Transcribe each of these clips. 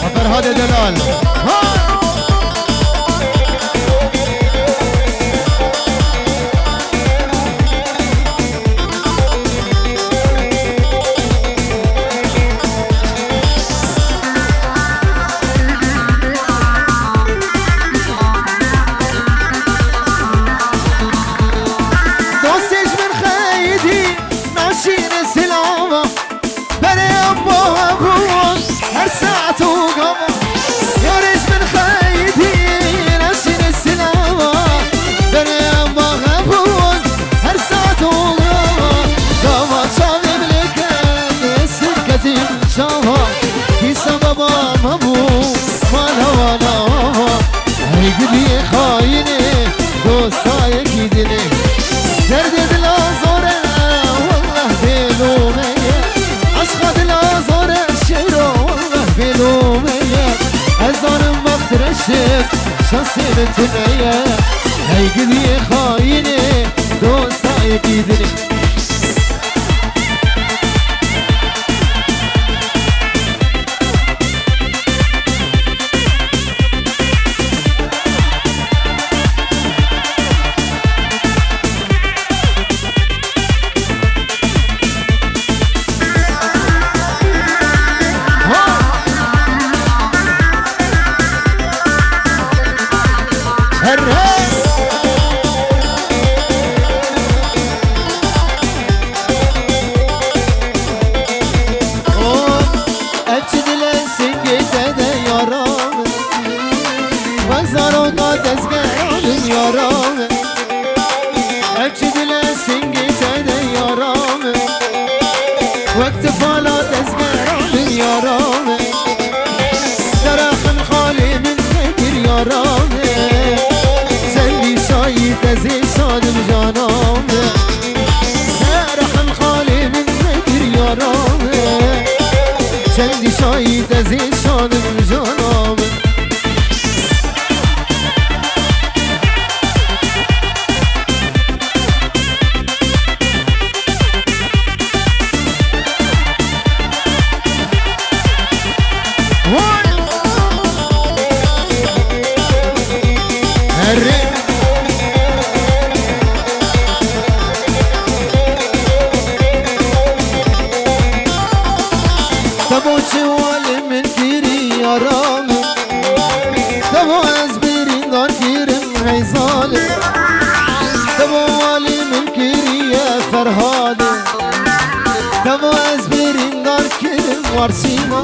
فرهاد دلال شخصي بنتنيا هاي قدي خايني دوستا يكيدني وارسيما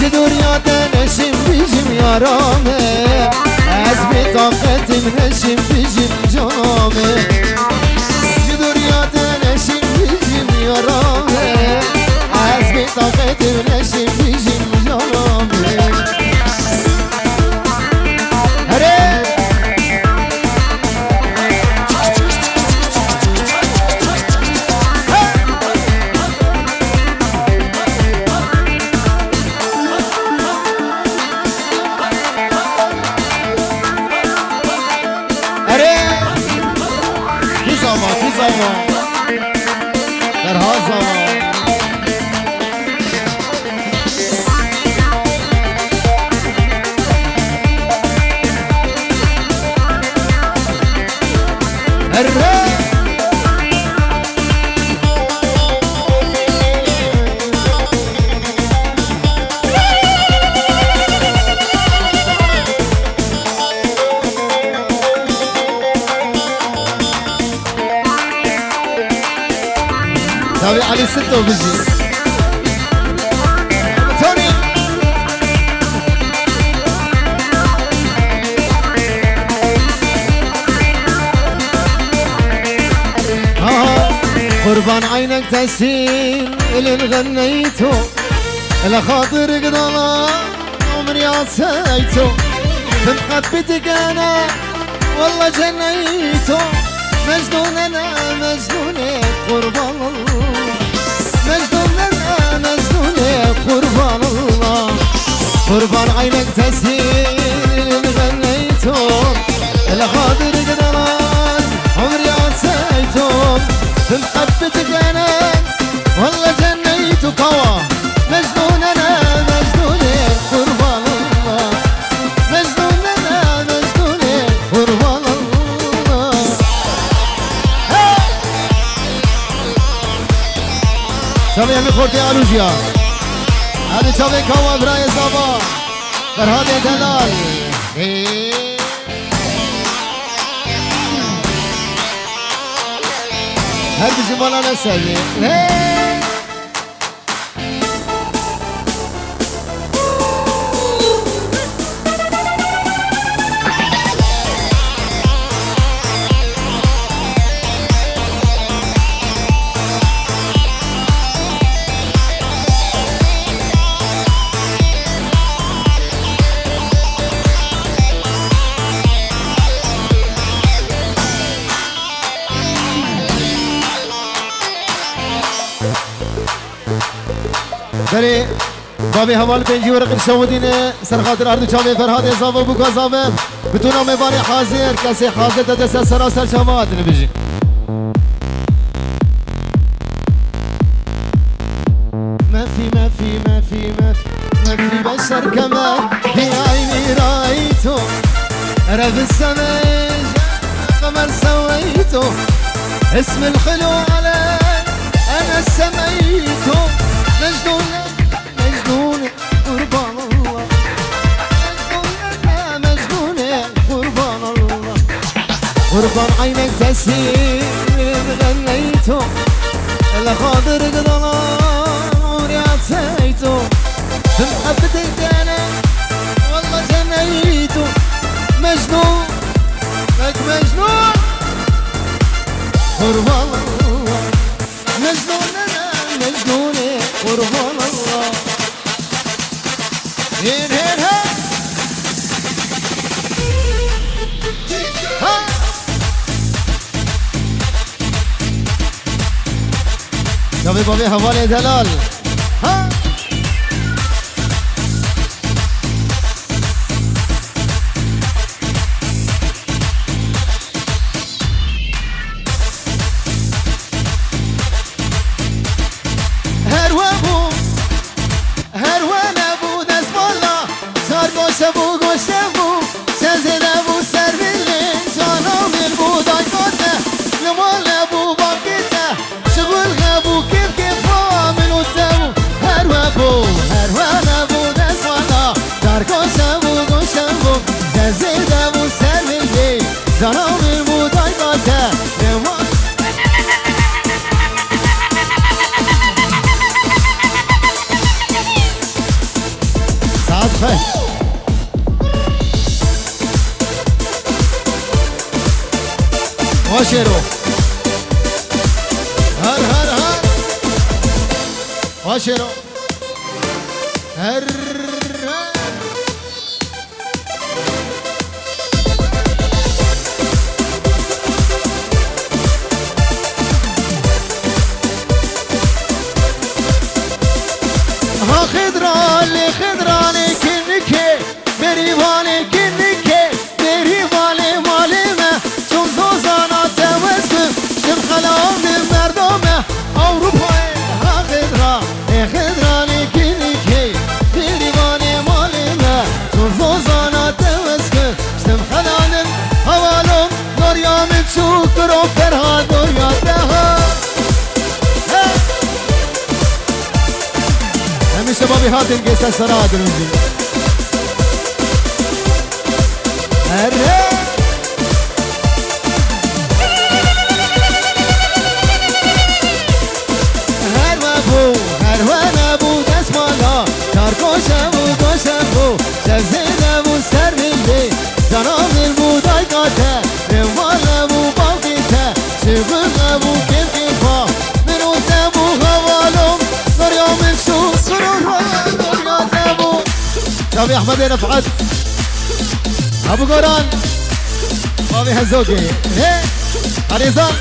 جدور يا تنشم بجم يا رامي عزبي طاقتي منشم بجم جامي جدور يا تنشم بجم يا رامي عزبي طاقتي منشم بجم جامي تابع علي ستة وبجي توني قربان عينك تسيل اللي غنيته لخاطر قدلا عمري عسيته من حبتك انا والله جنيته مجنون انا مجنون قربان الله مجنون انا مجنون قربان الله قربان عينك تسيل غنيته لخاطر قدلا عمري عسيته من حبتك انا والله جنيته كوا مجنون انا مجنون جيان هذه شافي كوا براي صبا فرهاد دلال هر بجمالا نسوي داري بابي هوال بنجي ورق الشودين سرخاطر أرض شامي فرهاد إصابة بوكا صابم بتونا مباري حاضر كسي حاضر تدس سراسر شامات نبيجي ما في بشر كمان في عيني رايته رب السماء قمر سويته اسم الخلو علي أنا سميته مجنونة قربان الله مجنونة قربان الله قربان عينك تسير غنيته الخاطر قدر عمري عطيته بمحبتك أنا والله جنيته مجنون لك مجنون قربان الله مجنونة قربان الله هين ها شوفي بابي حوالي دلال ها واشرو هر واشرو هر ها خضراني خضراني كنكي بريواني كنكي بريواني مالمه چون زوزانا توسم شم خلام مردمه أوروبا ها خضراني كنكي بريواني مالمه چون زوزانا توسم شم خلام حوالم دنیا من شکر و فرها دنیا دها همیشه بابی هاتم گیسه سرا درونجی اره هر و نبو دست مالا کار کشم و کشم بو شفزه نبو سر بنده زنام دل بودای کاته روال نبو باقیته شغل نبو کم کفا منو نبو حوالم دریا من شو سرور دریا نبو شابي احمد رفعت ابو قران بابي هزوقي هي عريضان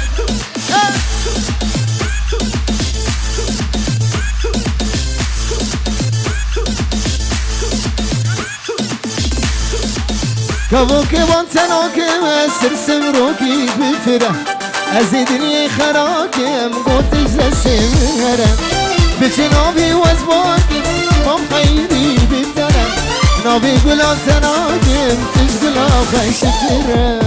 كابوكي وانتناكي سرسم روكي بفره ازيدني خراكم قوتش لسمره بجنابي وزباكي مام خيري ببدره نابي قلان تناكم تشقلا خيشتره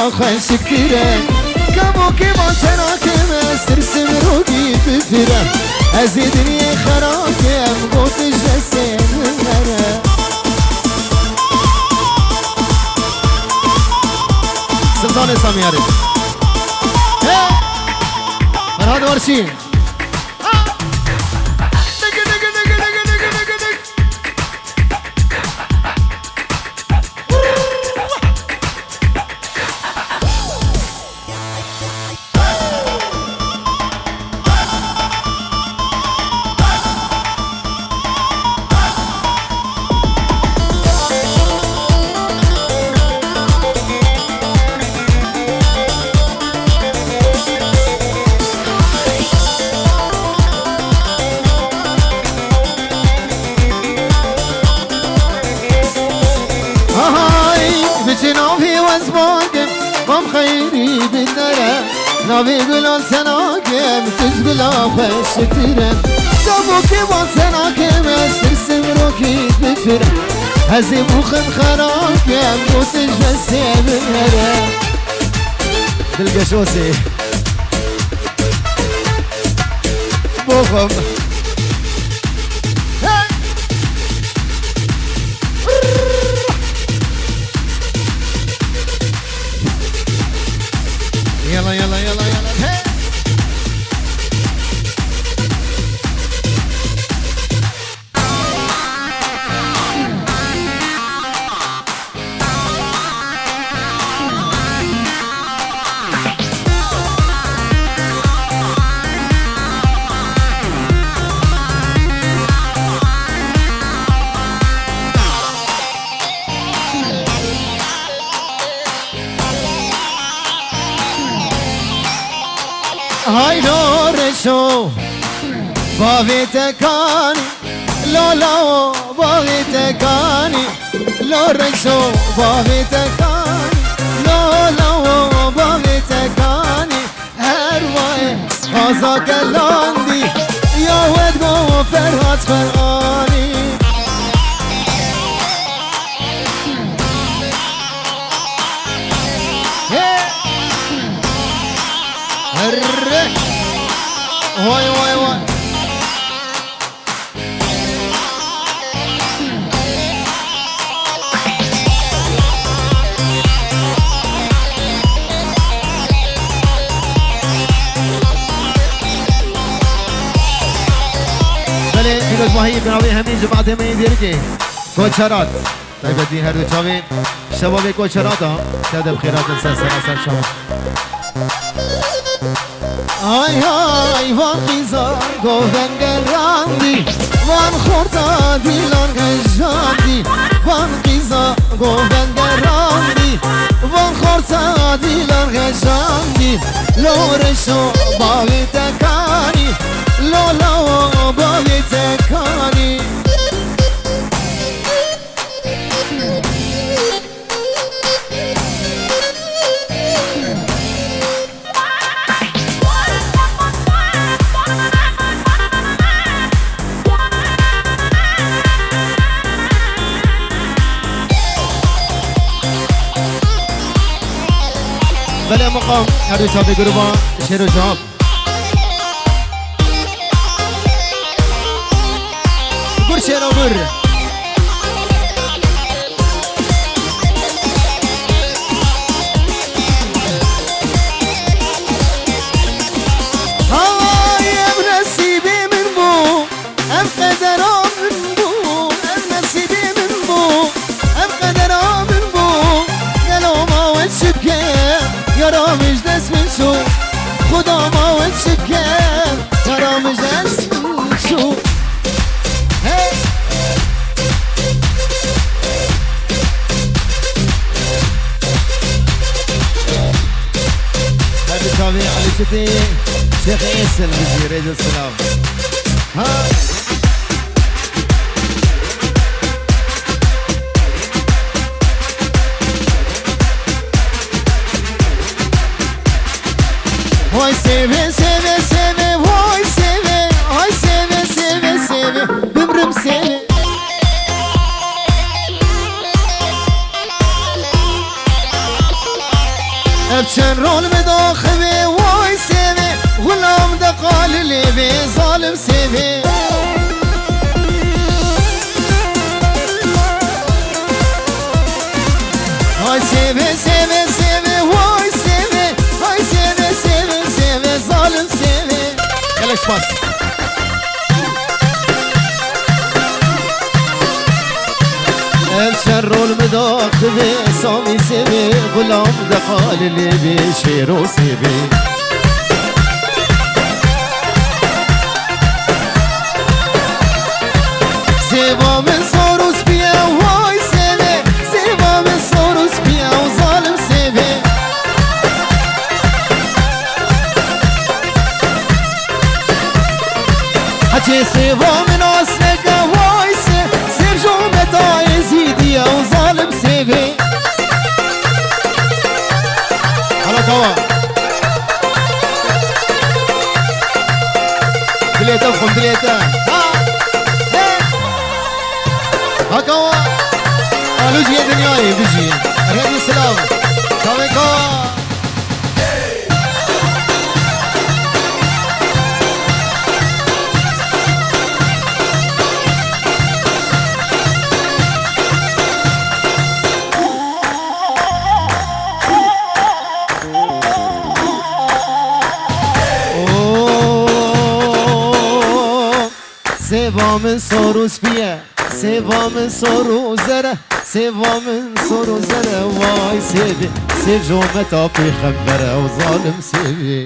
بلا خشکتره کمو که با تراکم استرسم رو گید بفرم از دنیا خراکم گفتش دسته بره سلطان سامیاری فرهاد ورشی جنابي وزباقم قم خيري بالدرة نبي بلال سناكم تزبلا خشترم دابوكي وسناكم استرسم روكي بفرم هزي بوخن خراكم وتجفسي بالهرم بالقشوسي بوخم يلا يلا يلا يلا هي هاي لورشو باغيتكاني لولا باغيتكاني لورشو باغيتكاني لولا باغيتكاني هرواي غازاك اللوندي يا ود قو فرهاد فرقاني واي واي واي بله پیروز ماهی بنابه همین جماعت همین دیرگی کوچرات طيب الدين هردو چاوین شباب کوچرات ها شد بخیرات سر شما آی آی وان خیزار گوهن گراندی وان خورتا دیلان گجاندی وان خیزار گوهن گراندی وان خورتا دیلان گجاندی لورشو باوی تکانی لولا باوی تکانی بله مقام هر دو چاپی گروبا شیر و جواب گر شیر و گر های ام نصیبی من بو ام قدرام من بو ام نصیبی من بو ام قدرام من بو گلو ما و شبکه یارامش دست من شو خدا ما و شکر یارامش دست من شو هذا تابعي على شتي شيخ عيسى المجيري ريد السلام ها Vay seve seve seve vay seve ay seve seve seve bümrüm seve ابچن رول بداخبه وای سیوه غلام دقال لیبه ظالم سیوه های سیوه سیوه سیوه وای سیوه های سیوه سیوه سیوه ظالم سیوه خلش باس الشر المداخبه سامي سيبي غلام دقال اللي بشيرو سيبي سيبا من صوروس بيا وهاي سيبي سيبا من صوروس بيا وظالم سيبي حكي سيبا من أسنك وهاي سيبي سيب جومتا يزيدي وظالم سيبي على كوا دليتا بخم دليتا ها كوا قالوا جي دنياي بيجي ريد السلام سامي كوا سيبا من صوروس بيا سيبا من صورو زرع سيبا من صورو زرع واي سيبي سيب جومتا في خبرة وظالم سيبي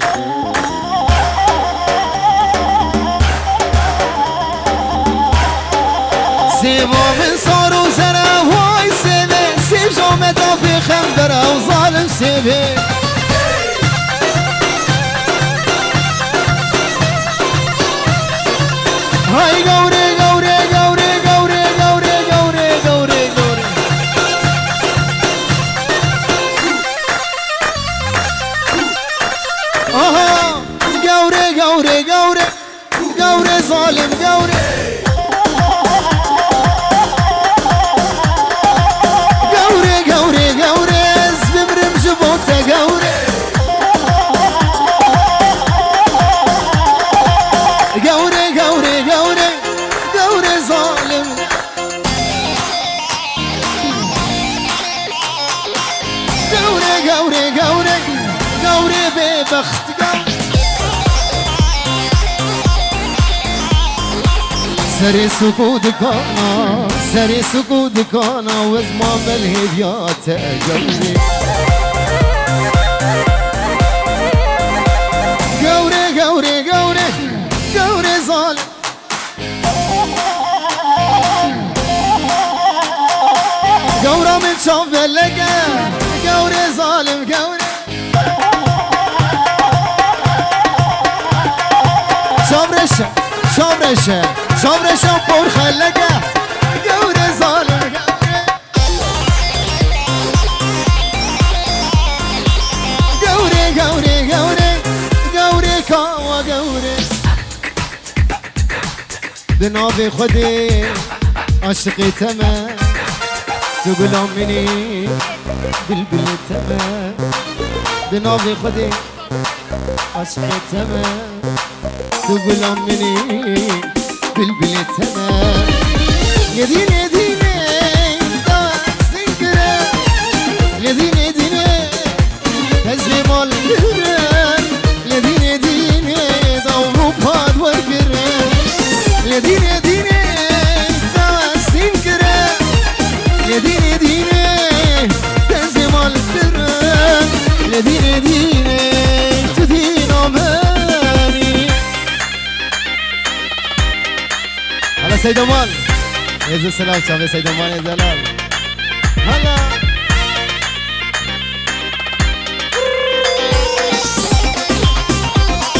سيبا من صورو زرع واي سيبي سيب جومتا في خبرة وظالم سيبي هاي قوري قوري قوري قوري قوري قوري قوري قوري اها قوري قوري قوري قوري ظالم قوري قوري قوري قوري زبمرم جبوته قوري قوري قوري قوري قوري ظالم قوري قوري قوري قوري ببخت سري سكودكانا سري سكودكانا وزمام الهديات قوري قوري قوري قوري قوري ظالم قورة من شوف اللقا قوري ظالم قوري شوف رشا شوف رشا بور خلقا قوري ظالم قوري قوري قوري قوري كاوا قوري بنابي خدي عشقي تمام تقول مني بلبل تمام بنابي خدي عشقي تمام تقول مني بلبل تمام يا دين يا دين سنكرة يا دين يا دين تزلي مال يا دين يا دين دورو بهاد ورقرة يا دين يا دين سنكرة يا دين يا دين تزلي مال يا دين يا دين تدين أماني هلا سيد أمان يزو السلام شافي سيد أمان يا زلال هلا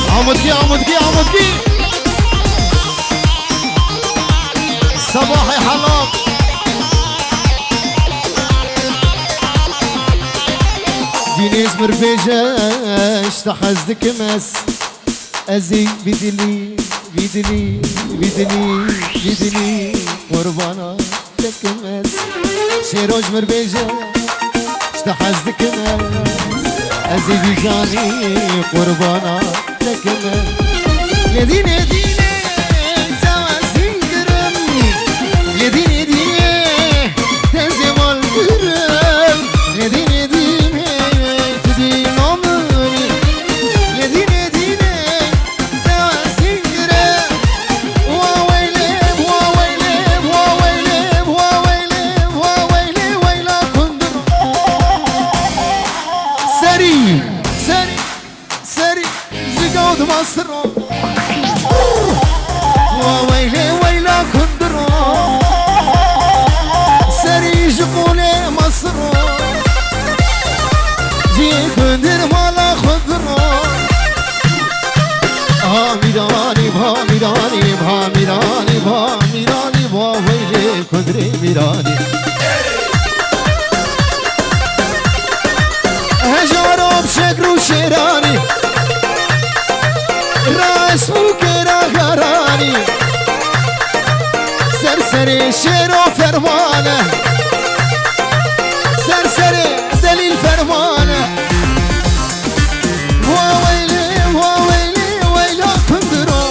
عمودكي عمودكي عمودكي صباحي حلاب دينيش مربيجاش تحزدك مس أزي بدلي بدلي بدلي بدلي قربانا لك مس شيروج مربيجاش تحزدك مس أزيد جاني قربانا لكم لديني ديني سوا سنقرم لديني ديني تنزم القرم لديني ديني تدي نمري لديني ديني سوا سنقرم وويلب وويلب وويلب وويلب وويلب ويلا كندر سري سري سري زقود مصر وويلي ويلا كندر سري جقولي مصر جي كندر مالا خضر ميراني بها ميراني بها ميراني بها ميراني بها ويلي كندري ميراني هجارو بشكر وشيراني راس وكرا غراني سرسري شيرو فرمانه سرسري دليل فرمانه وويلي وويلي ويلا كندرو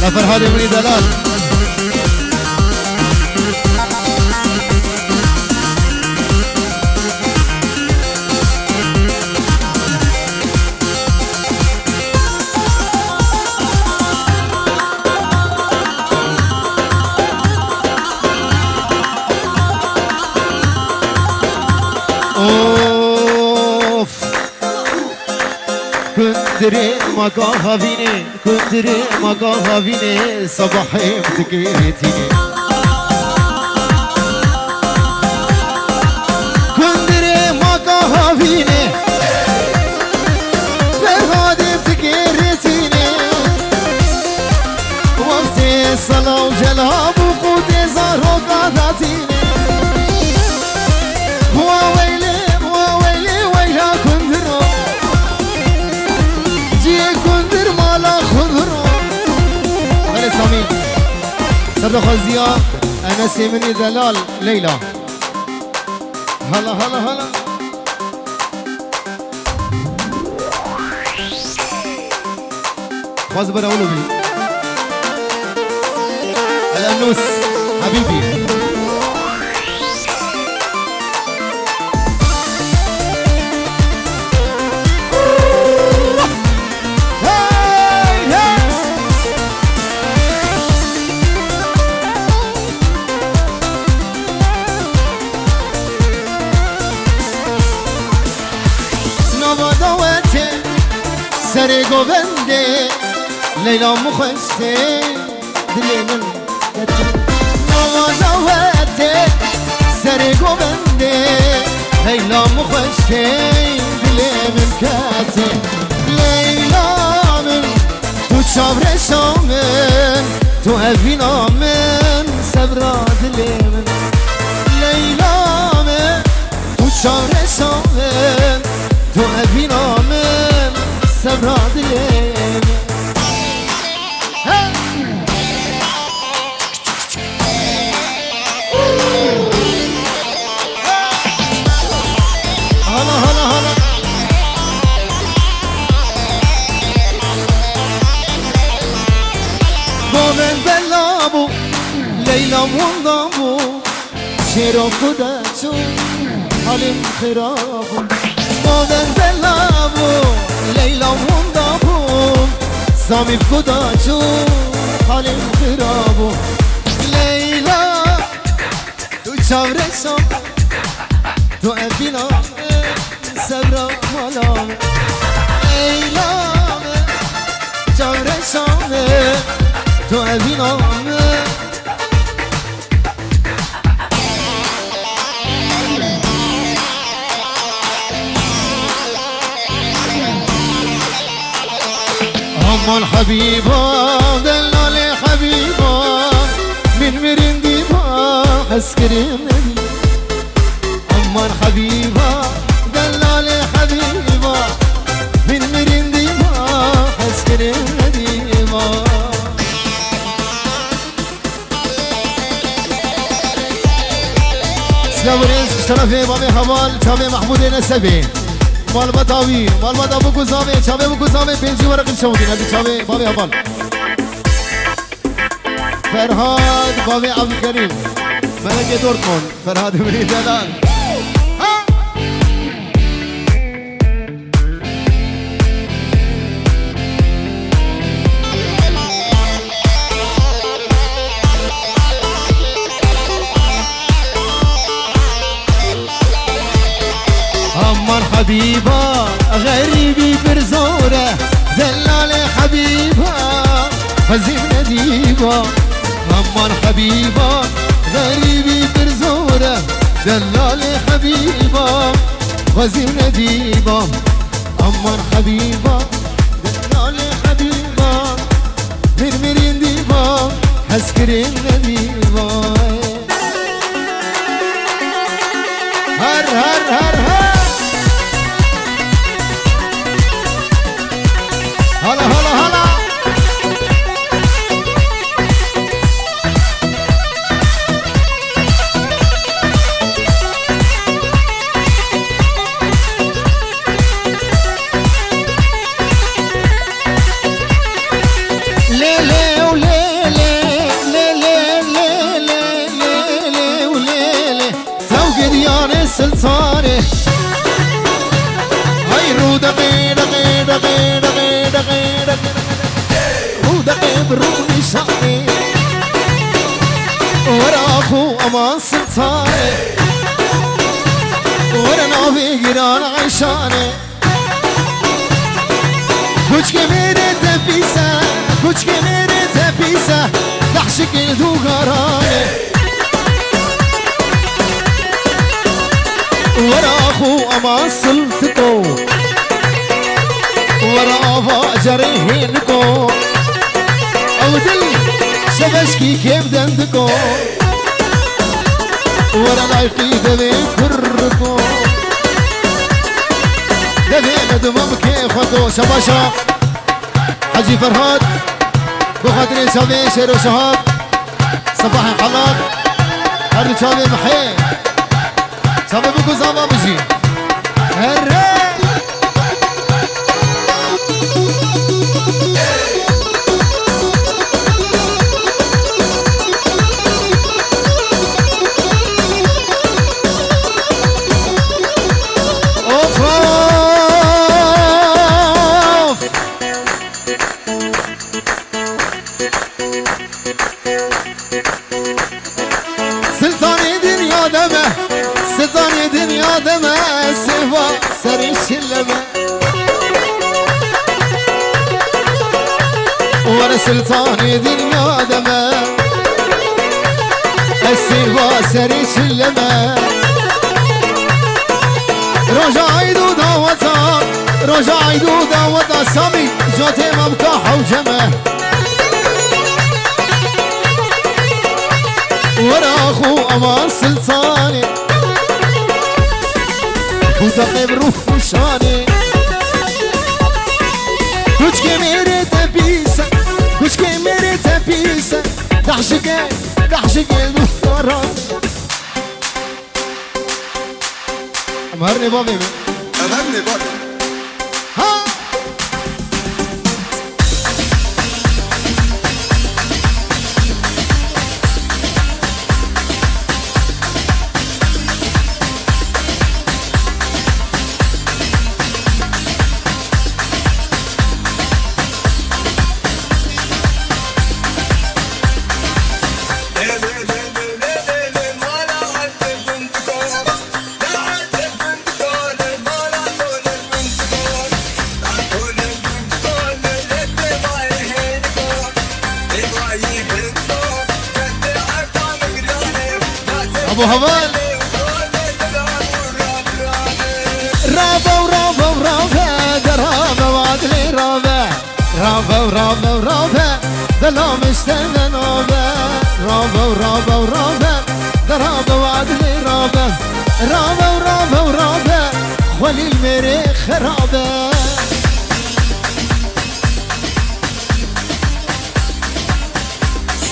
لا فرهادي مني دلال اوف كندري مقاهويني كندري مقاهويني صباحي متكيتيني كندري مقاهويني فرهادي متكيتيني وقتي صلاة وجلاب وقودي زهر وقاداتيني سامي صدق خزيا أنا سيمني دلال ليلى هلا هلا هلا خواز براولو بي الأنوس حبيبي سري قوبندي ليلى مخشتي دلي من كتر نوازواتي سري قوبندي ليلى مخشتي دلي من كتر ليلى من تو شابر شامن تو أفينا من سبرا دلي من ليلى من تو شابر شامن تو أفينا من سبرا دليم هلا هلا هلا قومن بلابو ليلى وندابو شيرو كداتو حلم خرابو قومن بلابو ليلى وندابو سامي فكداتو حلم خرابو ليلى تو چاورسو تو ابينا سبرا مالام ليلى چاورسو تو ابينا أمان حبيبا دلالي حبيبا من مرندي با حس كريم ندي أمان حبيبا دلالي حبيبا من مرندي با حس كريم ندي سلامونيز شرفي بابي خبال شابي محمود نسبي مال بطاوي مال بطابو كوزامي شابي بكوزامي بينجي ورق الشودين هذه شابي بابي خبال فرهاد بابي عبد الكريم ملكي دورتموند فرهاد بن جلال أمان حبيبة غريبي برزورة دلالي حبيبة فزيم نديبة أمان حبيبة غريبي برزورة دلالي حبيبة فزيم نديبة أمان حبيبة دلالي حبيبة مرمرين ديبة حسكرين نديبة هر هر هر هر هلا هلا هلا ليلي وليلي ليلي ليلي ليلي وليلي توقد يا سلطاني هاي رودقي دقي دقي دقي دقي دقي رودقي بروني شعري ورا اخو امان سلطاني ورا نوفي قران عيشاني كوش كميري تبيسة كوش كميري تبيسة دحشك الدو قراني ورا اخو امان سلطتو ورا افا جريهنكو او دل شبشكي كيف دندكو ورا لايقي دبي كركو دبي ندمم كيف خدو شباشا حجي فرهاد بخاطري شبي شيرو شهاب صباح الخلاق هرد شبي محي شبي بكو زابا بجي هرّي سلطاني دنيا دمه سيفا سري الشلمه ورا سلطاني دنيا دمه السيفا سري الشلمه رجع عيدو دعوتا رجع عيدو دعوتا سامي جاتي مبكاح وجمه ورا اخو امان سلطاني ودقي بروح وشاني كوش كميري تبيسة كوش كميري تبيسة دحشقي دحشقي الدكتورة امهرني بابي امهرني بابي ها ابو هبال رابا ورابا ورابا درابا وعدلي رابا رابا ورابا ورابا دلام اشتنا نوبا رابا ورابا ورابا درابا وعدلي رابا رابا ورابا ورابا خلي المريخ خرابا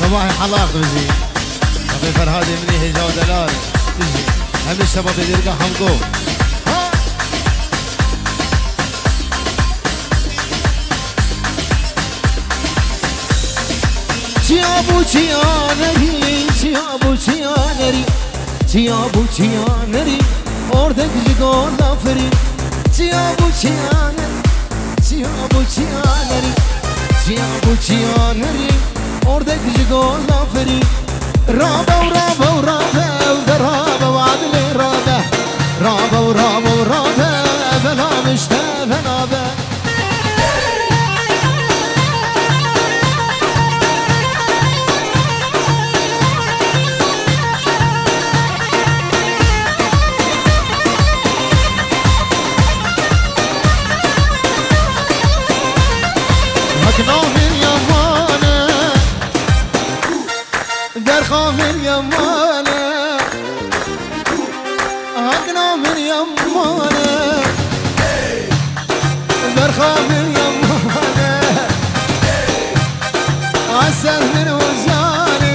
صباحي حلاق بجي أبي فرهادي مني هجا ودلال تجي همه شباب دیرگاه هم گو چیا بو چیا نری چیا بو چیا نری چیا بو چیا نری اردک جگو لافری چیا بو چیا نری چیا بو چیا نری چیا بو چیا نری اردک جگو لافری رابا ورابا ورابا ورابا وعدل رابا رابا ورابا ورابا فلا مشتا فنابا هكنامر يمانه درخامر يمانه هكنامر يمانه درخامر يمانه عسر من وجاني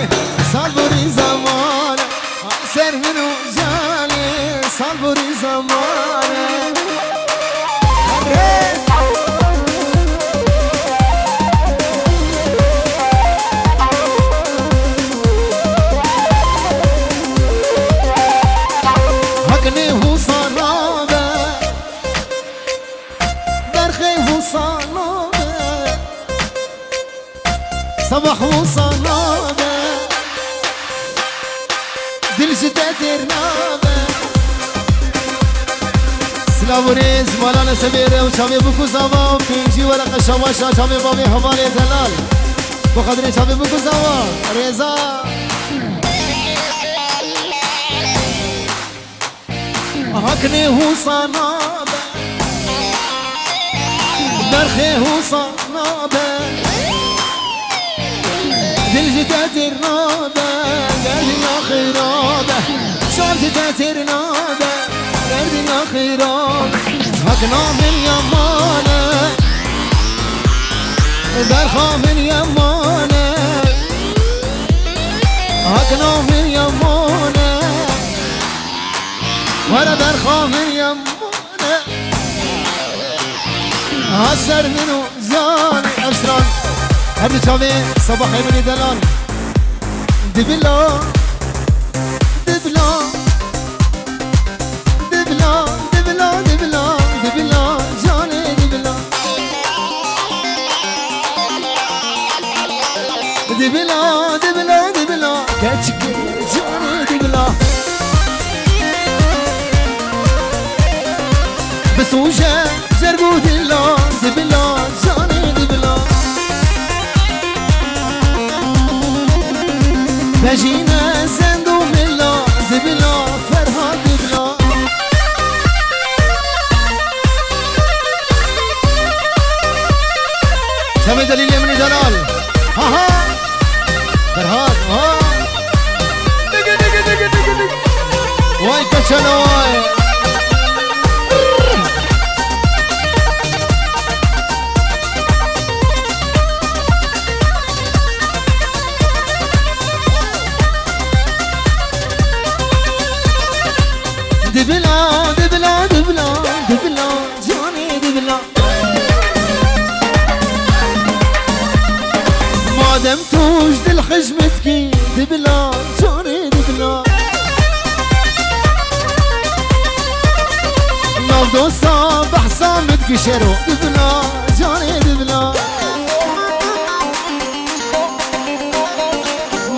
صبري زمانه عسر من وجاني صبري زمانه صباح وصلابة دل جدتر نابة سلام وريز مولانا سميرة وشامي بوكو زوا بيجي ورقة شواشة شامي بابي حمالي دلال بقدر شامي بوكو زوا ريزا هكني هو صنابة برخي هو صنابة دل جدتر نابة قلبنا خرابة شام جدتر نابة قلبنا خرابة هكنا من يمانة برخا من يمانة هكنا من يمانة ورا برخا من يمانة هسر منو زاني أسران هردي شامي صباحي مني دلال دبلا دبلا دبلا دبلا دبلا دبلا جاني دبلا دبلا دبلا دبلا كاتشك جاني دبلا بس وجه جربو دلا دبلا جاني دبلا بجينا زندو ملا زبلا فرها دبلا سامي دليل يمني دلال ها ها فرهاد ها دقي دقي دقي دقي دقي واي كشنا واي دبلا دبلا دبلا دبلا جاني دبلا ما دام توجد الخجمتكي دبلا جاني دبلا نبضو صباح صامتكي شرو دبلا جاني دبلا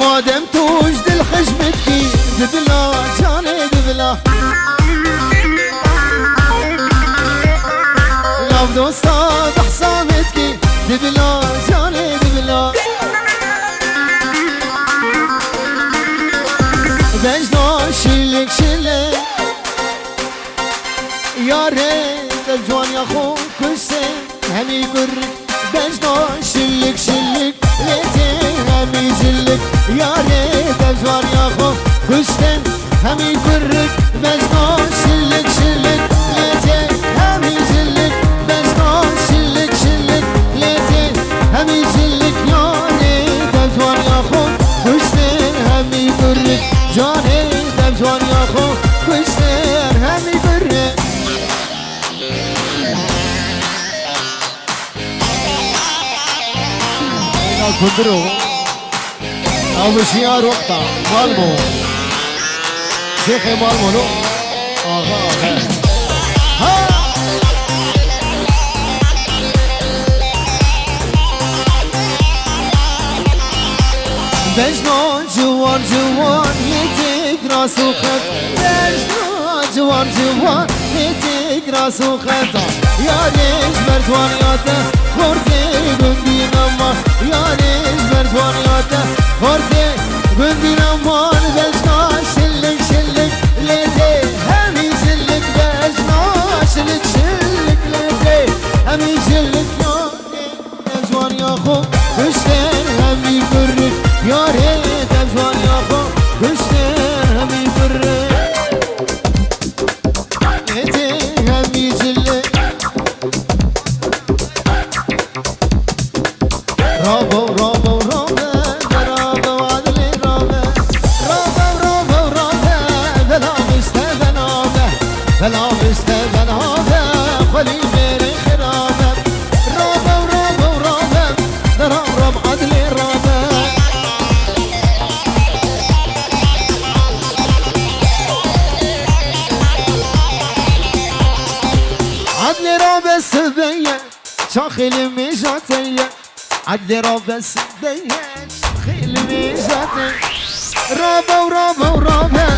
ما دام توجد الخجمتكي دبلا جاني دبلا نبضو صباح صامتكي دبلا جاني دبلا بجنا شلك شلك يا ريت الجوان يا خو كسي همي يقرك بجنا شلك شلك ليتي همي جلك يا ريت الجوان يا خو كسي همي يقرك بجنا شلك شلك ليتي همي جلك بجنا شلك شلك ليتي همي جلك يا ريت الجوان يا خو كسي همي يقرك جاني دم جوان يا خو كندرو ابو شيار وقتا مالمو شيخ مالمو لو آغا ها بجنان جوان جوان يتك راس وخط بجنان جوان جوان يتك راس وخط يا ريش برجوانياته خورتي بندي نما يا ريش برجوانياته خورتي بندي نما بجنان شلك شلك ليتي همي شلك بجنان شلك شلك ليتي همي شلك يا جوان يا خو كشتين همي برك يا ريت أجوان يا خو كشتين همي برك ليتي همي جلك رابو رابو رابو رابو عدلي رابو رابو رابو رابو بلا مستبنابه بلا مستبنابه خلي غير خرابه رابو رابو رابو رابو عدلي رابو عدلي رابو السبية شاخل ميجاتية عدلي رابو السبية شاخل ميجاتية رابو رابو رابو